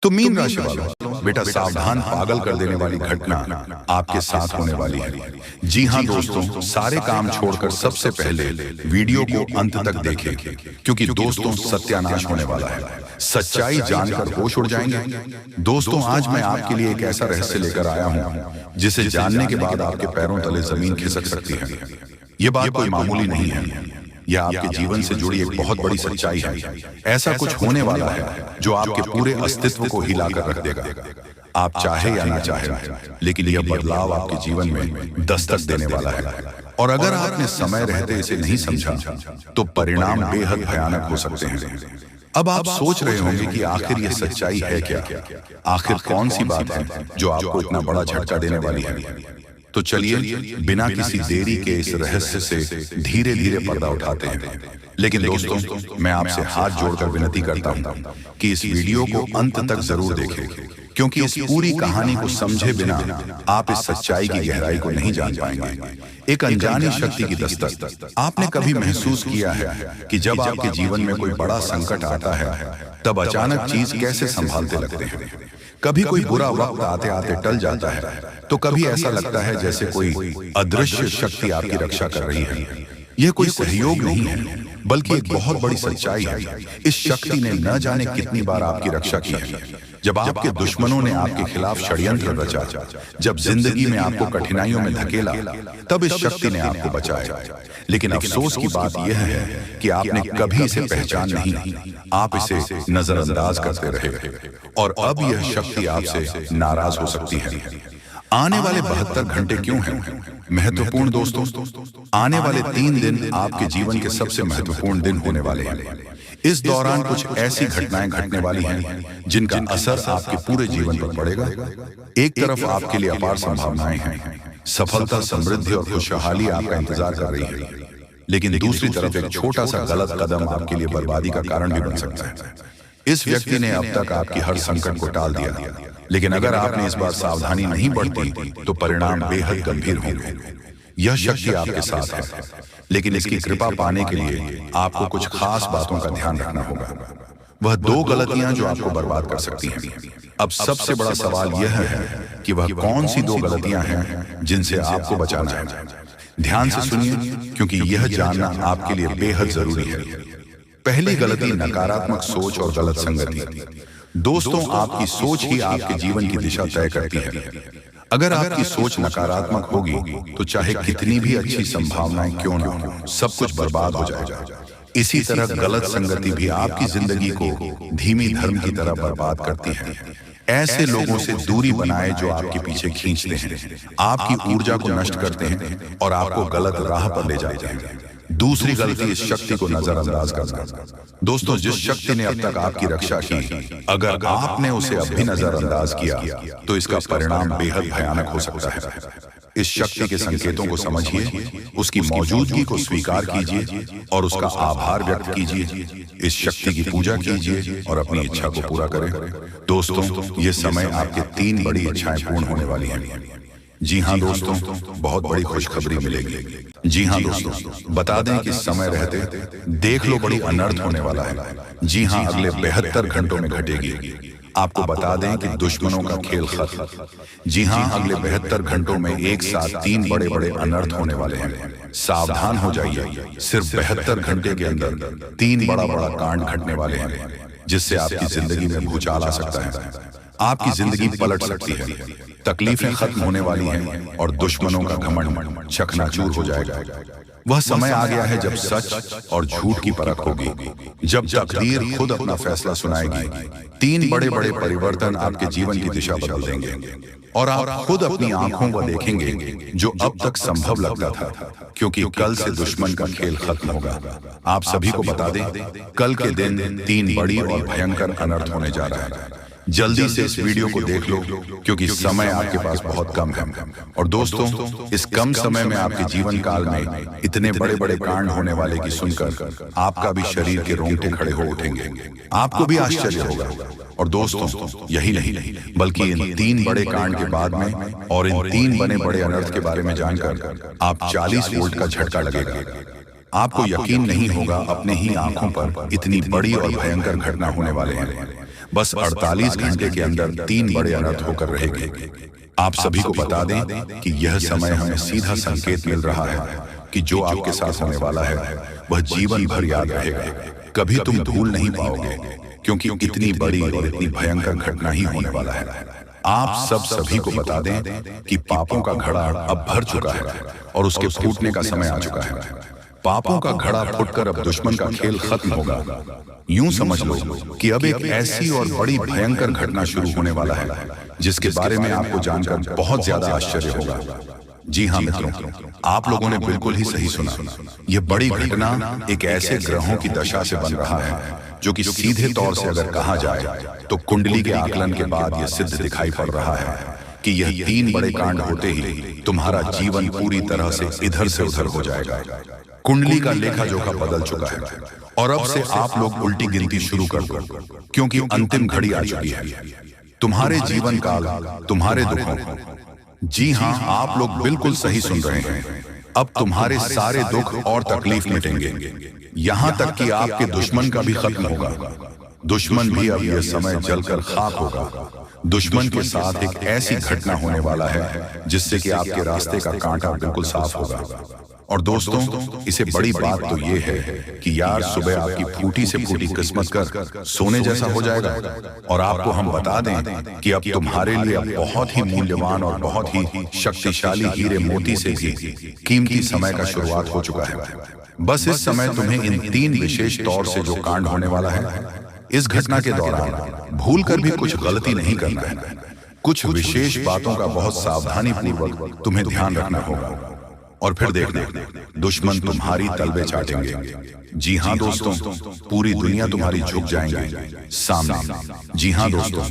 तो मीन राशि वालों, बेटा सावधान, पागल कर देने वाली घटना आपके साथ होने वाली है। जी हाँ दोस्तों, सारे काम छोड़कर सबसे पहले वीडियो को अंत तक देखें, क्योंकि दोस्तों सत्यानाश होने वाला है। सच्चाई जानकर होश उड़ जाएंगे। दोस्तों, आज मैं आपके लिए एक ऐसा रहस्य लेकर आया हूँ जिसे जानने के बाद आपके पैरों तले जमीन खिसक सकती है। ये बात कोई मामूली नहीं है, यह आपके जीवन से जुड़ी एक बहुत बड़ी सच्चाई है। ऐसा कुछ होने वाला है जो आपके पूरे अस्तित्व को हिलाकर रख देगा। आप चाहे या ना चाहे, लेकिन यह बदलाव आपके जीवन में दस्तक देने वाला है। और अगर आपने समय रहते इसे नहीं समझा तो परिणाम बेहद भयानक हो सकते हैं। अब आप सोच रहे होंगे कि आखिर यह सच्चाई है क्या? आखिर कौन सी बात है जो आपको इतना बड़ा झटका देने वाली है? तो चलिए बिना किसी देरी के इस रहस्य से धीरे धीरे पर्दा उठाते हैं। लेकिन दोस्तों, मैं आपसे हाथ जोड़कर विनती करता हूं कि इस वीडियो को अंत तक जरूर देखें, क्योंकि इस पूरी कहानी को समझे बिना आप इस सच्चाई की गहराई को नहीं जान पाएंगे। एक अनजानी शक्ति की दस्तक। आपने कभी महसूस किया है कि जब आपके जीवन में कोई बड़ा संकट आता है तब अचानक चीज कैसे संभालते लगते हैं? कभी कोई बुरा वक्त आते आते टल जाता है, तो कभी ऐसा लगता है जैसे कोई अदृश्य शक्ति आपकी रक्षा कर रही है। यह कोई सहयोग नहीं है, बल्कि एक बहुत बड़ी सच्चाई है। इस शक्ति ने न जाने कितनी बार आपकी रक्षा की है। जब आपके दुश्मनों ने आपके खिलाफ षड्यंत्र रचा, जब जिंदगी में आपको कठिनाइयों में धकेला, तब इस शक्ति ने आपको बचाया। लेकिन अफसोस की बात यह है कि आपने कभी इसे पहचान नहीं, आप इसे नजरअंदाज करते रहे। और अब यह शक्ति आपसे नाराज हो सकती है। आने वाले 72 घंटे क्यों हैं महत्वपूर्ण दोस्तों? आने वाले 3 दिन आपके जीवन के सबसे महत्वपूर्ण दिन होने वाले हैं। इस दौरान कुछ ऐसी घटनाएं घटने वाली हैं जिनका असर आपके पूरे जीवन पर पड़ेगा। एक तरफ आपके लिए अपार संभावनाएं हैं, सफलता, समृद्धि और खुशहाली आपका इंतजार कर रही है। लेकिन दूसरी तरफ एक छोटा सा गलत कदम आपके लिए बर्बादी का कारण भी बन सकता है। इस व्यक्ति ने अब तक आपकी हर संकट को टाल दिया, लेकिन अगर आपने इस बार सावधानी नहीं बरती तो परिणाम बेहद गंभीर होंगे। यह शक्ति आपके साथ है, लेकिन इसकी कृपा पाने के लिए आपको कुछ खास बातों का ध्यान रखना होगा। वह 2 गलतियां जो आपको बर्बाद कर सकती हैं। अब सबसे बड़ा सवाल यह है कि वह कौन सी 2 गलतियां हैं जिनसे आपको बचाना है। ध्यान से सुनिए, क्योंकि यह जानना आपके लिए बेहद जरूरी है। पहली गलती, नकारात्मक सोच और गलत संगति। दोस्तों, आपकी सोच ही आपके जीवन की दिशा तय करती है। अगर आपकी सोच नकारात्मक होगी तो चाहे कितनी भी अच्छी संभावनाएं क्यों न हो, सब कुछ बर्बाद हो जाएगा। इसी तरह गलत संगति भी आपकी जिंदगी को धीमी धर्म की तरह बर्बाद करती है। ऐसे लोगों से दूरी बनाए जो आपके पीछे खींचते हैं, आपकी ऊर्जा को नष्ट करते हैं और आपको गलत राह पर ले जाते हैं। दूसरी गलती, इस शक्ति को नजरअंदाज करना। दोस्तों, जिस शक्ति ने अब तक आपकी रक्षा की, अगर आपने उसे अब भी नजरअंदाज किया तो इसका परिणाम बेहद भयानक हो सकता है। इस शक्ति के संकेतों को समझिए, उसकी मौजूदगी को स्वीकार कीजिए और उसका आभार व्यक्त कीजिए। इस शक्ति की पूजा कीजिए और अपनी इच्छा को पूरा करें। दोस्तों, ये समय आपके 3 बड़ी इच्छाएं पूर्ण होने वाली हैं। जी हाँ दोस्तों, बहुत बड़ी खुशखबरी मिलेगी। जी हाँ दोस्तों, बता दें कि समय रहते देख लो बड़ी अनर्थ होने वाला है। जी हाँ, अगले 72 घंटों में घटेगी। आपको बता दें कि दुश्मनों का खेल खत्म। जी हाँ, अगले 72 घंटों में एक साथ 3 बड़े बड़े अनर्थ होने वाले हैं। सावधान हो जाइए, सिर्फ 72 घंटे के अंदर 3 बड़ा बड़ा कांड घटने वाले हैं, जिससे आपकी जिंदगी में भूचाल आ सकता है। आपकी जिंदगी पलट सकती है, तकलीफें खत्म होने वाली हैं और दुश्मनों का घमंड चकनाचूर हो जाएगा। वह समय आ गया है जब सच और झूठ की परख होगी, जब तकदीर खुद अपना फैसला सुनाएगी। 3 बड़े बड़े परिवर्तन आपके जीवन की दिशा बदल देंगे और आप खुद अपनी आंखों को देखेंगे जो अब तक संभव लगता था, क्योंकि कल से दुश्मन का खेल खत्म होगा। आप सभी को बता दें, कल के दिन 3 बड़ी और भयंकर अनर्थ होने जा रहा है। जल्दी से इस वीडियो को देख लो, क्योंकि समय आपके पास बहुत कम है। और दोस्तों, इस कम समय में आपके जीवन काल में इतने बड़े बड़े कांड होने वाले की सुनकर आपका भी शरीर के रोंगटे खड़े हो उठेंगे। आपको भी आश्चर्य होगा। और दोस्तों, यही नहीं बल्कि इन 3 बड़े कांड के बाद में और इन 3 बने बड़े अनर्थ के बारे में जानकर आप 40 वोल्ट का झटका लगेगा। आपको यकीन नहीं होगा अपने ही आंखों पर इतनी बड़ी और भयंकर घटना होने वाले हैं। बस 48 घंटे के अंदर 3 बड़े अनर्थ होकर रहेंगे। आप सभी को बता दें कि यह समय हमें सीधा संकेत मिल रहा है कि जो आपके साथ होने वाला है वह जीवन भर याद रहेगा, कभी तुम भूल नहीं पाओगे, क्योंकि इतनी बड़ी और इतनी भयंकर घटना ही होने वाला है। आप सभी को बता दें कि पापों का घड़ा अब भर चुका है और उसके फूटने का समय आ चुका है। पापों का घड़ा फूटकर अब दुश्मन का खेल खत्म होगा। यूं समझ लो कि अब एक ऐसी और बड़ी भयंकर घटना शुरू होने वाला है जिसके बारे में आपको जानकर बहुत ज्यादा आश्चर्य होगा। जी हाँ मित्रों, आप लोगों ने बिल्कुल ही सही सुना। यह बड़ी घटना एक ऐसे ग्रहों की दशा से बन रहा है जो कि सीधे तौर से अगर कहा जाए तो कुंडली के आकलन के बाद यह सिद्ध दिखाई पड़ रहा है कि यह 3 बड़े कांड होते ही तुम्हारा जीवन पूरी तरह से इधर से उधर हो जाएगा। कुंडली का लेखा जोखा बदल चुका है और अब से आप लोग उल्टी गिनती शुरू कर दो, क्योंकि अंतिम घड़ी आ चुकी है। तुम्हारे जीवन काल, तुम्हारे दुखों, जी हाँ आप लोग बिल्कुल सही सुन रहे हैं, अब तुम्हारे सारे दुख और तकलीफ मिटेंगे, यहां तक कि आपके दुश्मन का भी खत्म होगा। दुश्मन भी अब यह समय जलकर खाक होगा। दुश्मन के साथ एक ऐसी घटना होने वाला है जिससे कि आपके रास्ते का कांटा बिल्कुल साफ होगा। और दोस्तों, इसे बड़ी बात तो ये है कि यार सुबह आपकी फूटी से फूटी किस्मत कर सोने जैसा हो जाएगा। और आपको हम बता दें कि अब तुम्हारे लिए बहुत ही मूल्यवान और बहुत ही शक्तिशाली हीरे मोती से भी कीमती समय का शुरुआत हो चुका है। बस इस समय तुम्हें इन 3 विशेष तौर से जो कांड होने वाला है, इस घटना के दौरान भूल कर भी कुछ गलती नहीं करना है। कुछ विशेष बातों का बहुत सावधानी पूर्वक तुम्हें ध्यान रखना होगा। और फिर देखना, दुश्मन तुम्हारी तलबे चाटेंगे। जी हाँ दोस्तों, पूरी दुनिया तुम्हारी झुक जाएंगे सामने। जी हाँ दोस्तों,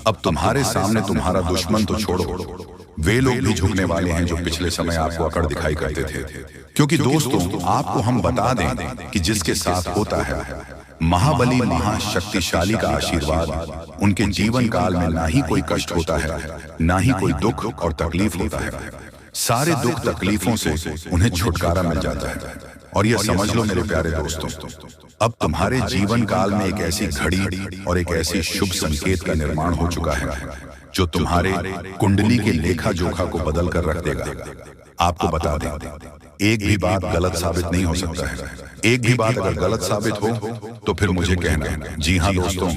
अब तुम्हारे सामने तुम्हारा दुश्मन तो छोड़ो, वे लोग भी झुकने वाले हैं जो पिछले समय आपको अकड़ दिखाई करते थे। क्योंकि दोस्तों, आपको हम बता दें कि जिसके साथ होता है महाबली महाशक्तिशाली का आशीर्वाद, उनके जीवन काल में ना ही कोई कष्ट होता है, ना ही कोई दुख और तकलीफ होता है। सारे दुख तकलीफों से उन्हें छुटकारा मिल जाता है। और यह समझ लो मेरे प्यारे दोस्तों, अब तुम्हारे जीवन काल में एक ऐसी घड़ी और एक ऐसी शुभ संकेत का निर्माण हो चुका है जो तुम्हारे कुंडली के लेखा जोखा को बदल कर रख देगा। आपको बता दें, एक भी बात गलत साबित नहीं हो सकता है। एक भी बात अगर गलत साबित हो तो फिर मुझे कहना। जी हाँ दोस्तों,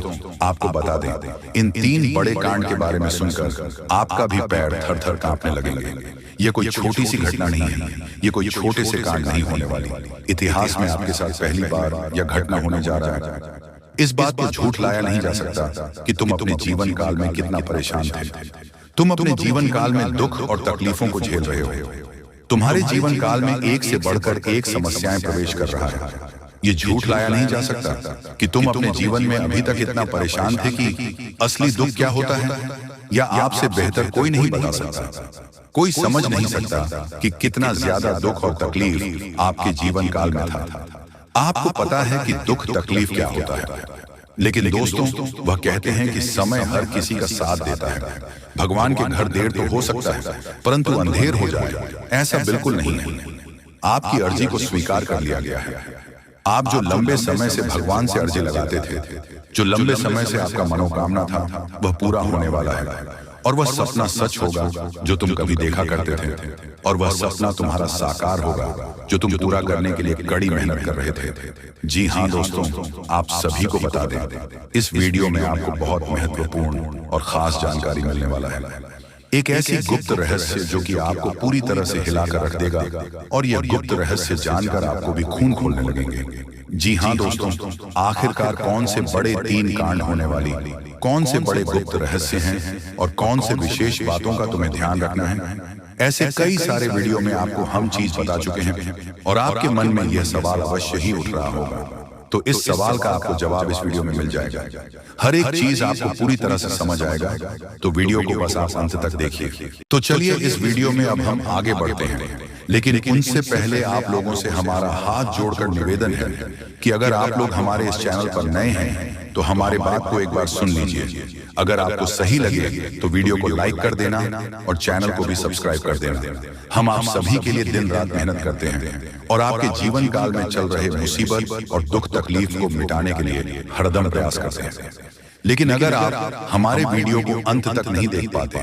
आपको बता दें, इन 3 बड़े कांड के बारे में सुनकर आपका भी पैर थर थर कांपने लगेंगे। ये कोई छोटी सी घटना नहीं है, ये कोई छोटे से कांड नहीं होने वाली। इतिहास में आपके साथ पहली बार यह घटना होने जा रहा है। इस बात को झूठ लाया नहीं जा सकता कि तुम अपने जीवन काल में कितना परेशान थे। तुम अपने जीवन काल में दुख और तकलीफों को झेल रहे हो। तुम्हारे जीवन काल में एक से बढ़कर एक समस्याएं प्रवेश कर रहा है। ये झूठ लाया नहीं जा सकता कि तुम अपने जीवन में अभी तक इतना परेशान थे कि असली दुख क्या होता है, या आपसे बेहतर कोई नहीं बता सकता। कोई समझ नहीं सकता कि कितना ज्यादा दुख और तकलीफ आपके जीवन काल में था। आपको पता है कि दुख तकलीफ क्या होता है, लेकिन दोस्तों, वह कहते हैं कि समय हर किसी का साथ देता है। भगवान के घर देर तो हो सकता है, परंतु अंधेर हो जाए ऐसा बिल्कुल नहीं है। आपकी अर्जी को स्वीकार कर लिया गया है। आप जो लंबे समय से भगवान से अर्जी लगाते थे, जो लंबे समय से आपका मनोकामना था, वह पूरा होने वाला है। और वह सपना सच होगा जो तुम कभी देखा करते थे, और वह सपना तुम्हारा साकार होगा जो तुम पूरा करने के लिए कड़ी मेहनत कर रहे थे। जी हाँ दोस्तों, आप सभी को बता दें, इस वीडियो में आपको बहुत महत्वपूर्ण और खास जानकारी मिलने वाला है। एक ऐसी गुप्त रहस्य जो कि आपको पूरी तरह से हिलाकर रख देगा, और यह गुप्त रहस्य जानकर आपको भी खून खोलने लगेंगे। जी हाँ दोस्तों, आखिरकार कौन से बड़े 3 कांड होने वाली, कौन से बड़े गुप्त रहस्य हैं और कौन से विशेष बातों का तुम्हें ध्यान रखना है, ऐसे कई सारे वीडियो में आपको हम चीज बता चुके हैं। और आपके मन में यह सवाल अवश्य ही उठ रहा होगा, तो इस सवाल का आपको जवाब इस वीडियो में मिल जाएगा। हर एक चीज आपको पूरी तरह से समझ आएगा, तो वीडियो को बस आप अंत तक देखिए। तो चलिए इस वीडियो में अब हम आगे बढ़ते हैं, लेकिन उनसे पहले आप लोगों से हमारा हाथ जोड़कर निवेदन है कि अगर आप लोग हमारे इस चैनल पर नए हैं तो हमारे बात को एक बार सुन लीजिए। अगर आपको सही लगे तो वीडियो को लाइक कर देना और चैनल को भी सब्सक्राइब कर देना। हम आप सभी के लिए दिन रात मेहनत करते हैं और आपके जीवन काल में चल रहे मुसीबत और दुख तकलीफ को मिटाने के लिए हरदम प्रयास करते हैं। लेकिन अगर आप हमारे वीडियो को अंत तक नहीं देख पाते,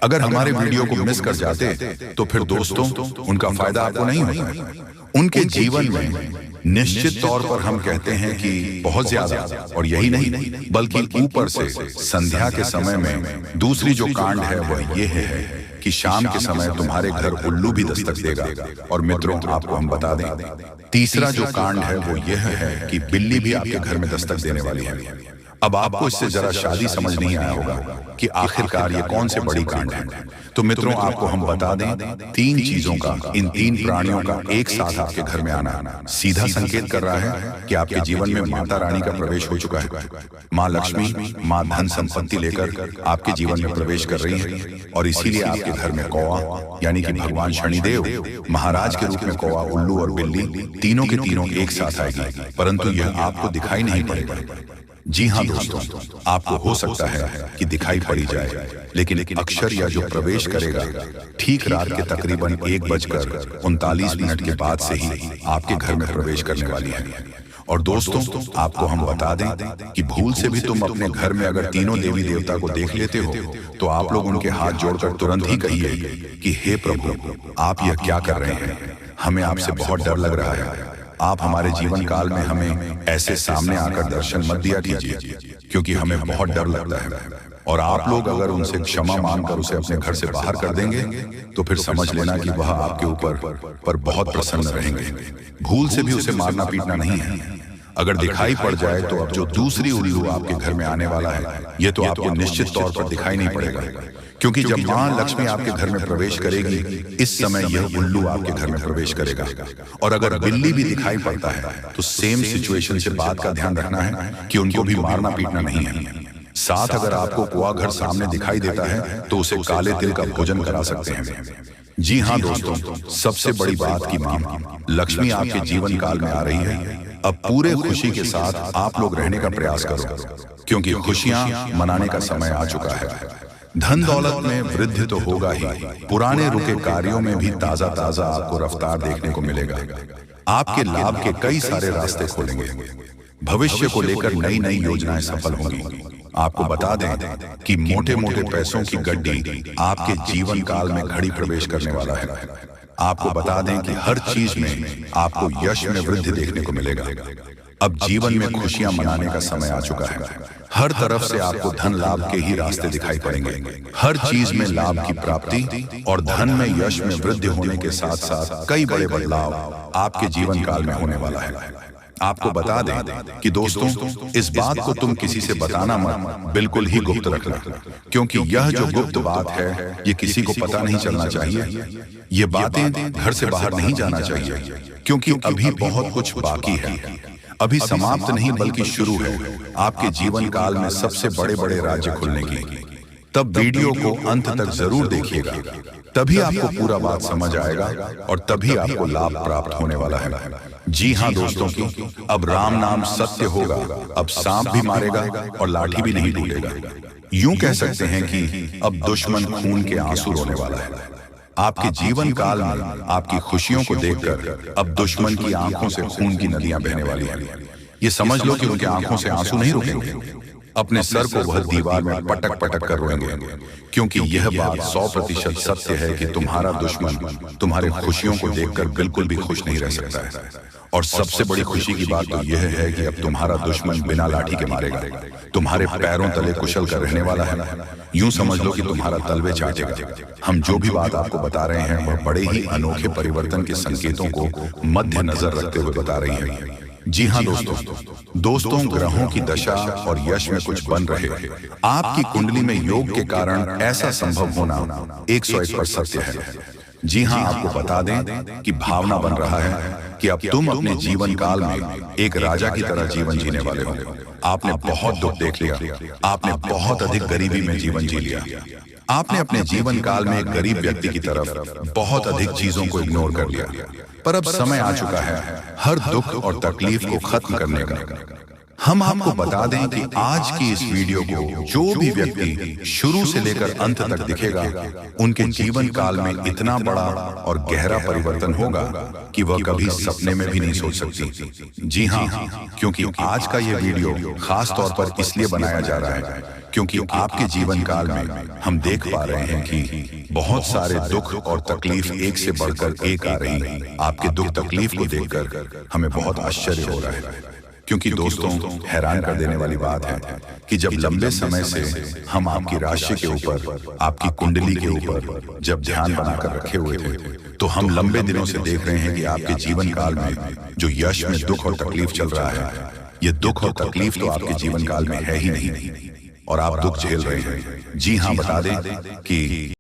अगर हमारे वीडियो को मिस कर जाते, तो फिर दोस्तों उनका फायदा आपको नहीं होता। उनके जीवन में निश्चित तौर पर हम कहते हैं कि बहुत ज्यादा, और यही नहीं बल्कि ऊपर से संध्या के समय में दूसरी जो कांड है वह यह है कि शाम के समय तुम्हारे घर उल्लू भी दस्तक देगा। और मित्रों, आपको हम बता दें, तीसरा जो कांड है वो यह है कि बिल्ली भी आपके घर में दस्तक देने वाली है। अब आपको इससे जरा शादी समझ नहीं आया होगा कि आखिरकार ये कौन से बड़ी कांड है। तो मित्रों, आपको हम बता दें, 3 चीजों का, इन 3 प्राणियों का एक साथ आपके घर में आना सीधा संकेत कर रहा है कि आपके जीवन में माता रानी का प्रवेश हो चुका है। माँ लक्ष्मी, माँ धन संपत्ति लेकर आपके जीवन में प्रवेश कर रही है। और इसीलिए आपके घर में कौवा यानी कि भगवान शनिदेव महाराज के रूप में कौवा, उल्लू और बिल्ली तीनों के तीनों एक साथ आएगी, परंतु यह आपको दिखाई नहीं पड़ेगा। जी हाँ दोस्तों, आपको हो सकता है कि दिखाई पड़ी जाए, लेकिन अक्षर या जो प्रवेश करेगा ठीक रात के तकरीबन 1:39 के बाद से ही आपके घर में प्रवेश करने वाली है। और दोस्तों, आपको हम बता दें कि भूल से भी तुम अपने घर में अगर तीनों देवी देवता को देख लेते हो, तो आप लोग उनके हाथ जोड़कर तुरंत ही कहिए कि हे प्रभु, आप यह क्या कर रहे हैं? हमें आपसे बहुत डर लग रहा है। आप हमारे जीवन काल में हमें ऐसे सामने आकर दर्शन मत दिया कीजिए, क्योंकि हमें बहुत डर लगता है। और आप लोग अगर उनसे क्षमा मांगकर उसे अपने घर से बाहर कर देंगे, तो फिर समझ लेना कि वह आपके ऊपर बहुत प्रसन्न रहेंगे। भूल से भी उसे मारना पीटना नहीं है। अगर दिखाई पड़ जाए तो अब जो दूसरी उल्लू आपके घर में आने वाला है, यह तो आपको निश्चित तौर पर दिखाई नहीं पड़ेगा, क्योंकि जब माँ लक्ष्मी आपके घर में प्रवेश करेगी, इस समय यह उल्लू आपके घर में प्रवेश करेगा। और अगर बिल्ली भी दिखाई पड़ता है, तो सेम सिचुएशन से बात का ध्यान रखना है कि उनको भी मारना पीटना नहीं है। साथ अगर आपको कुआ घर सामने दिखाई देता है, तो उसे काले तिल का भोजन करा सकते हैं। जी हाँ दोस्तों, सबसे बड़ी बात की माँ लक्ष्मी आपके जीवन काल में आ रही है। अब पूरे खुशी के साथ आप लोग रहने का प्रयास करो, क्योंकि खुशियां मनाने का समय आ चुका है। धन दौलत में वृद्धि तो होगा ही, पुराने रुके कार्यों में भी ताजा ताजा आपको रफ्तार देखने को मिलेगा। आपके लाभ के कई सारे रास्ते खोलेंगे। भविष्य को लेकर नई नई योजनाएं सफल होंगी। आपको बता दें कि मोटे मोटे पैसों की गड्डी आपके जीवन काल में घड़ी प्रवेश करने वाला है। आपको बता दें कि हर चीज में आपको यश में वृद्धि देखने को मिलेगा। अब जीवन में खुशियां मनाने का समय आ चुका है। हर तरफ से आपको धन लाभ के ही रास्ते दिखाई पड़ेंगे। हर चीज में लाभ की प्राप्ति और धन में यश में वृद्धि होने के साथ साथ कई बड़े बदलाव आपके जीवन काल में होने वाला है। आपको बता दें कि दोस्तों, इस बात को तुम किसी से बताना मत, बिल्कुल ही गुप्त रखना, क्योंकि यह जो गुप्त बात है, ये किसी को पता नहीं चलना चाहिए। ये बातें घर से बाहर नहीं जाना चाहिए, क्योंकि अभी बहुत कुछ बाकी है। अभी समाप्त नहीं बल्कि शुरू है आपके जीवन काल में सबसे बड़े बड़े राज्य खुलने की। तब वीडियो को अंत तक जरूर देखिएगा, तभी आपको पूरा बात समझ आएगा और तभी आपको लाभ प्राप्त होने वाला है। जी हाँ दोस्तों, की अब राम नाम सत्य होगा। अब सांप भी मारेगा और लाठी भी नहीं टूटेगा। यूं कह सकते हैं कि अब दुश्मन खून के आंसू रोने वाला है। आपके जीवन काल में आपकी खुशियों को देखकर अब दुश्मन की आंखों से खून की नदियां बहने वाली हैं। ये समझ लो कि उनके आंखों से आंसू नहीं रुकेंगे। अपने सर को वह दीवार में पटक पटक कर रोएंगे, क्योंकि यह बात 100% सत्य है कि तुम्हारा दुश्मन तुम्हारे खुशियों को देखकर बिल्कुल भी खुश नहीं रह सकता है। और सबसे बड़ी खुशी की बात तो यह है कि अब तुम्हारा दुश्मन बिना लाठी के मारेगा, तुम्हारे पैरों तले कुशल कर रहने वाला है। यूं समझ लो कि तुम्हारा तलवे चाटेगा। हम जो भी बात आपको बता रहे हैं वह बड़े ही अनोखे परिवर्तन के संकेतों को मध्य नजर रखते हुए बता रही है। जी हाँ दोस्तों, ग्रहों की दशा और यश में कुछ बन रहे। आपकी कुंडली में योग के कारण ऐसा संभव होना 101% सत्य है। जी हाँ, आपको बता दें कि भावना बन रहा है कि अब तुम अपने जीवन काल में एक राजा की तरह जीवन जीने वाले हो। आपने बहुत दुख देख लिया, आपने बहुत अधिक गरीबी में जीवन जी लिया, आपने अपने जीवन काल में एक गरीब व्यक्ति की तरफ बहुत अधिक चीजों को इग्नोर कर लिया। पर अब समय आ चुका है हर दुख और तकलीफ को खत्म करने का। हम आपको बता दें कि आज की इस वीडियो को जो भी व्यक्ति शुरू से लेकर अंत तक दिखेगा, उनके जीवन काल में इतना बड़ा और गहरा परिवर्तन होगा कि वह कभी सपने में भी नहीं सोच सकती। जी हाँ, क्योंकि आज का ये वीडियो खास तौर पर इसलिए बनाया जा रहा है क्योंकि आपके जीवन काल में हम देख पा रहे हैं कि बहुत सारे दुख और तकलीफ एक से बढ़कर एक आ रही है। आपके दुख तकलीफ को देखकर हमें बहुत आश्चर्य हो रहा है, क्योंकि दोस्तों हैरान कर देने वाली बात है कि जब लंबे समय से हम आपकी राशि के ऊपर, आपकी कुंडली के ऊपर जब ध्यान बनाकर रखे हुए थे, तो हम लंबे दिनों से देख रहे हैं कि आपके जीवन काल में जो यश में दुख और तकलीफ चल रहा है, ये दुख और तकलीफ तो आपके जीवन काल में है ही नहीं और आप दुख झेल रहे हैं। जी हाँ, बता दें कि